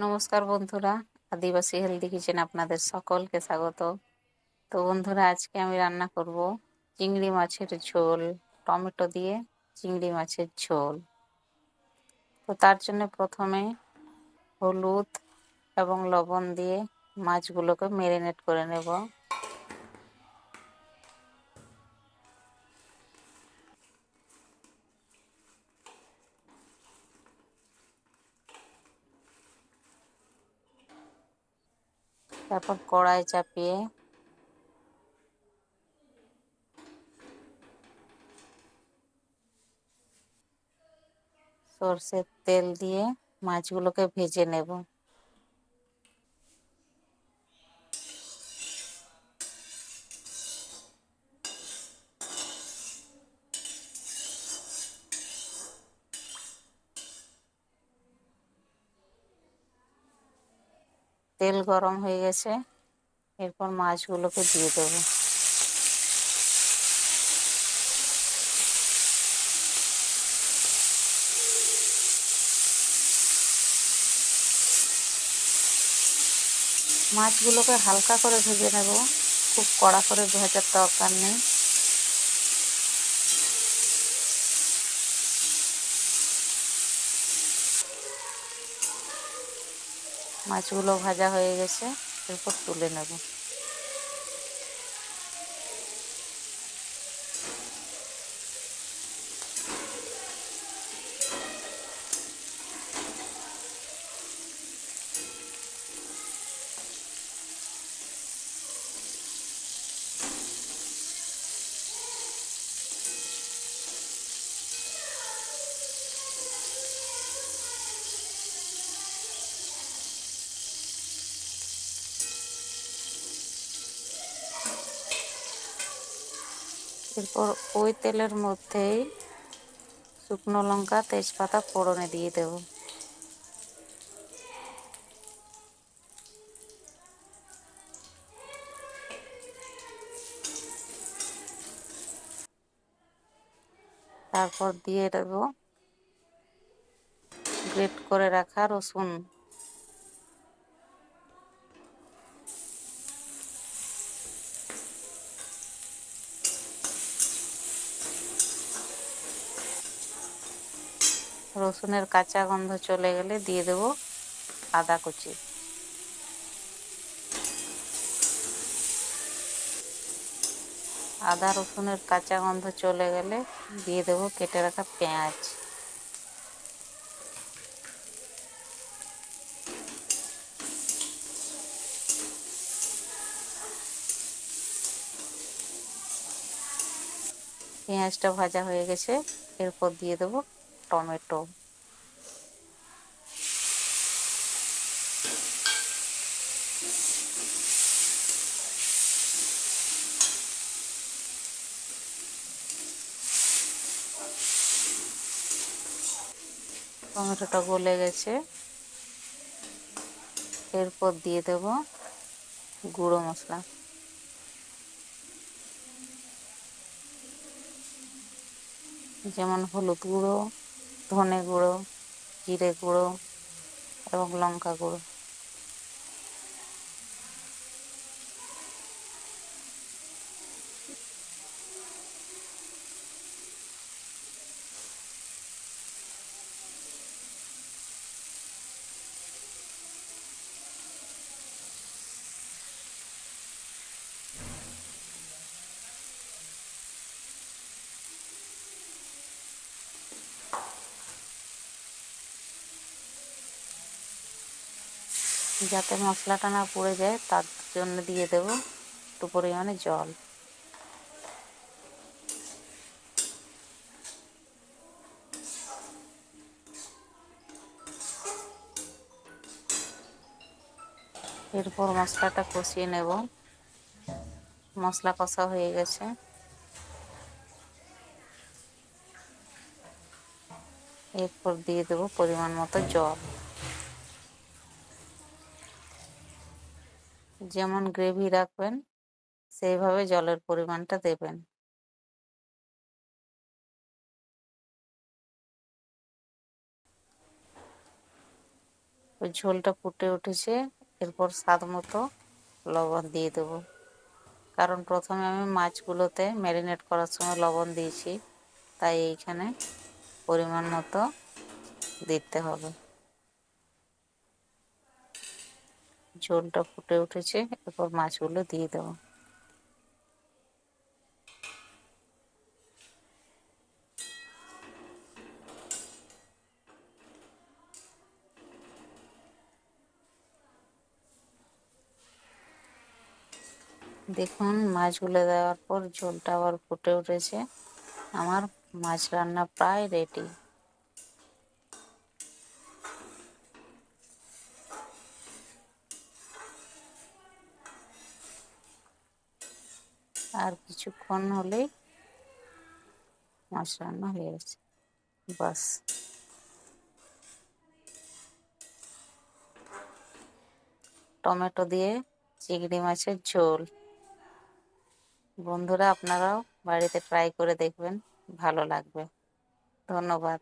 নমস্কার বন্ধুরা, আদিবাসী healthy kitchen আপনাদের সকলকে স্বাগত। তো বন্ধুরা, আজকে আমি রান্না করব চিংড়ি মাছের ঝোল, টমেটো দিয়ে চিংড়ি মাছের ঝোল। তো তার জন্য প্রথমে হলুদ এবং লবণ দিয়ে মাছগুলোকে ম্যারিনেট করে নেব। তারপর কড়াই চাপিয়ে সরষের তেল দিয়ে মাছগুলোকে ভেজে নেব। তেল গরম হয়ে গেছে, এরপর মাছগুলোকে দিয়ে দেবো। মাছগুলোকে হালকা করে ভেজে নেব, খুব কড়া করে ভাজার দরকার নেই। মাছগুলো ভাজা হয়ে গেছে, এরপর তুলে নেব। এরপর ওই তেলের মধ্যেই শুকনো লঙ্কা, তেজপাতা ফোড়নে দিয়ে দেব। তারপর দিয়ে দেব গ্রেট করে রাখা রসুন। রসুনের কাঁচা গন্ধ চলে গেলে দিয়ে দেব আদা কুচি। আদা রসুনের কাঁচা গন্ধ চলে গেলে দিয়ে দেব কেটে রাখা পেঁয়াজ। পেঁয়াজটা ভাজা হয়ে গেছে, এরপর দিয়ে দেব টমেটো। টমেটোটা গলে গেছে, এরপর দিয়ে দেব গুঁড়ো মশলা। যেমন হলুদ গুঁড়ো, ধনে গুঁড়ো, জিরে গুঁড়ো এবং লঙ্কা গুঁড়ো। যাতে মশলাটা না পুড়ে যায় তার জন্য দিয়ে দেব একটু পরিমাণে জল। এরপর মশলাটা কষিয়ে নেব। মশলা কষা হয়ে গেছে, এরপর দিয়ে দেব পরিমাণ মতো জল। যেমন গ্রেভি রাখবেন সেইভাবে জলের পরিমাণটা দেবেন। ওই ঝোলটা ফুটে উঠেছে, এরপর স্বাদ মতো লবণ দিয়ে দেবো। কারণ প্রথমে আমি মাছগুলোতে ম্যারিনেট করার সময় লবণ দিয়েছি, তাই এইখানে পরিমাণ মতো দিতে হবে। ঝোলটা ফুটে উঠেছে, এরপর মাছগুলো দিয়ে দেবো। দেখুন মাছগুলো দেওয়ার পর ঝোলটা আবার ফুটে উঠেছে। আমার মাছ রান্না প্রায় রেডি। আর কিছুক্ষণ হলেই মাছ রান্না হয়ে গেছে। বাস, টমেটো দিয়ে চিংড়ি মাছের ঝোল। বন্ধুরা আপনারাও বাড়িতে ট্রাই করে দেখবেন, ভালো লাগবে। ধন্যবাদ।